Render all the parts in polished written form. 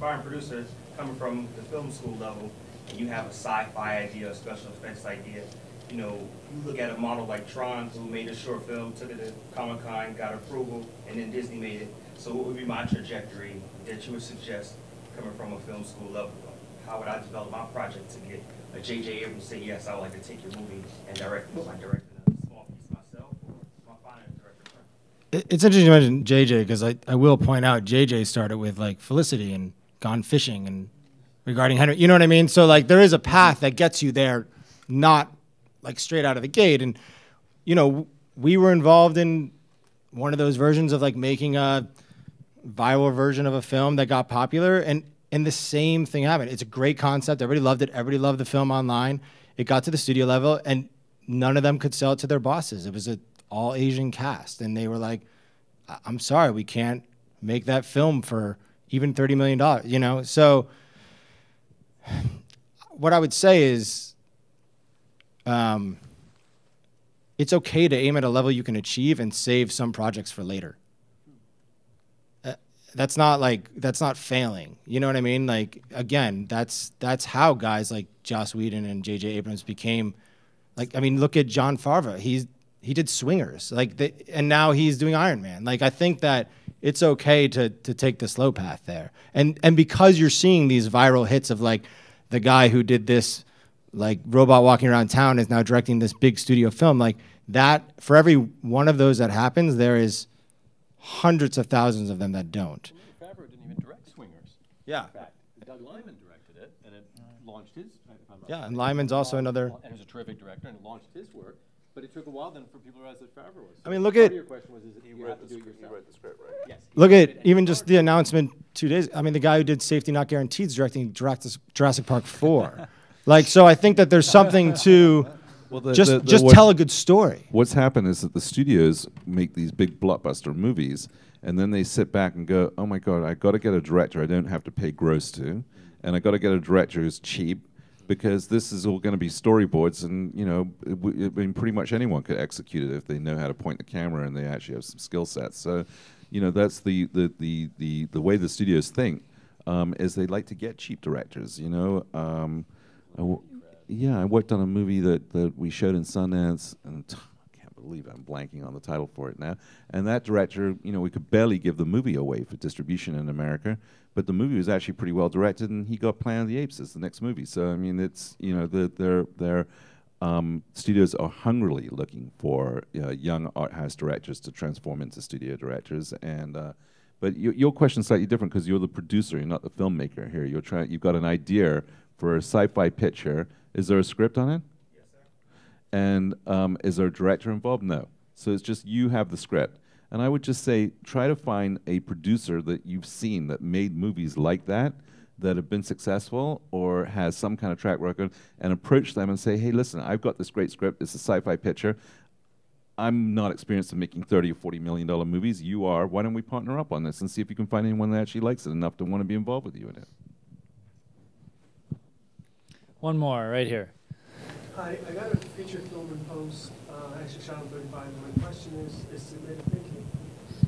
aspiring producer coming from the film school level, and you have a sci-fi idea, a special effects idea. You know, you look at a model like Tron, who made a short film, took it to Comic-Con, got approval, and then Disney made it. So what would be my trajectory that you would suggest coming from a film school level? How would I develop my project to get a J.J. Abrams say, yes, I would like to take your movie and direct it? Am I directing a small piece myself, or am I finding a director first? It's interesting you mention J.J. because I will point out J.J. started with like Felicity and Gone Fishing and regarding Henry. You know what I mean? So like there is a path that gets you there, not like straight out of the gate. And, you know, we were involved in one of those versions of like making a viral version of a film that got popular, and the same thing happened. It's a great concept. Everybody loved it. Everybody loved the film online. It got to the studio level, and none of them could sell it to their bosses. It was an all-Asian cast, and they were like, I'm sorry, we can't make that film for even $30 million, you know? So what I would say is it's okay to aim at a level you can achieve and save some projects for later. That's not failing. You know what I mean? Like, again, that's how guys like Joss Whedon and J.J. Abrams became, like, I mean, look at Jon Favreau. He did Swingers, and now he's doing Iron Man. Like, I think that it's okay to take the slow path there. And because you're seeing these viral hits of like the guy who did this like robot walking around town is now directing this big studio film, like that, for every one of those that happens, there is hundreds of thousands of them that don't. Favreau didn't even direct Swingers. Yeah. In fact, Doug Liman directed it, and it launched his. Yeah, and Lyman's also another. And he's a terrific director, and launched his work. But it took a while then for people to realize that Favreau was. I mean, look at. Your question was, is it you have to do it yourself? He wrote the script, right? Yes. Look at even just the announcement 2 days. I mean, the guy who did Safety Not Guaranteed is directing Jurassic Park 4. Like, so I think that there's something to. Well, just tell a good story. What's happened is that the studios make these big blockbuster movies, and then they sit back and go, oh my God, I got to get a director I don't have to pay gross to, and I got to get a director who's cheap, because this is all going to be storyboards, and you know, I mean, pretty much anyone could execute it if they know how to point the camera and they actually have some skill sets. So, you know, that's the way the studios think, is they like to get cheap directors. You know, I worked on a movie that we showed in Sundance, and I can't believe I'm blanking on the title for it now. And that director, you know, we could barely give the movie away for distribution in America, but the movie was actually pretty well directed, and he got Planet of the Apes as the next movie. So I mean, it's, you know, their studios are hungrily looking for young art house directors to transform into studio directors. And but your question's slightly different because you're the producer, you're not the filmmaker here. You've got an idea for a sci-fi picture. Is there a script on it? Yes, sir. And is there a director involved? No. So it's just you have the script. And I would just say, try to find a producer that you've seen that made movies like that have been successful or has some kind of track record, and approach them and say, hey, listen, I've got this great script. It's a sci-fi picture. I'm not experienced in making $30 or $40 million movies. You are. Why don't we partner up on this and see if you can find anyone that actually likes it enough to want to be involved with you in it? One more, right here. Hi, I got a feature film in post, actually shot on 35. My question is submitted thinking.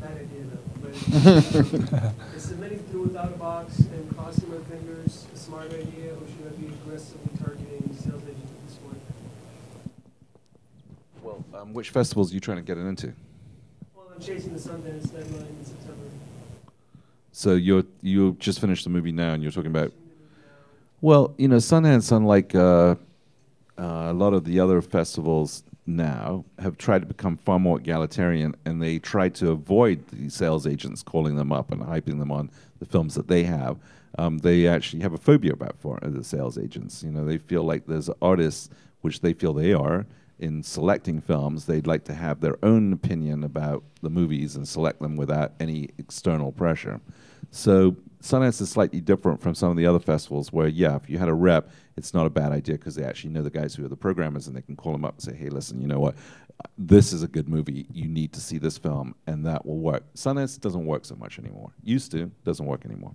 Bad idea though. But is submitting through without a box and crossing my fingers a smart idea, or should I be aggressively targeting sales agents at this point? Well, which festivals are you trying to get it into? Well, I'm chasing the Sundance deadline in September. So you just finished the movie now, and you're talking about. Well, you know, Sundance, unlike a lot of the other festivals now, have tried to become far more egalitarian, and they try to avoid the sales agents calling them up and hyping them on the films that they have. They actually have a phobia about the sales agents. You know, they feel like there's artists, which they feel they are, in selecting films. They'd like to have their own opinion about the movies and select them without any external pressure. So Sundance is slightly different from some of the other festivals where, yeah, if you had a rep, it's not a bad idea because they actually know the guys who are the programmers, and they can call them up and say, hey, listen, you know what? This is a good movie. You need to see this film, and that will work. Sundance doesn't work so much anymore. Used to, doesn't work anymore.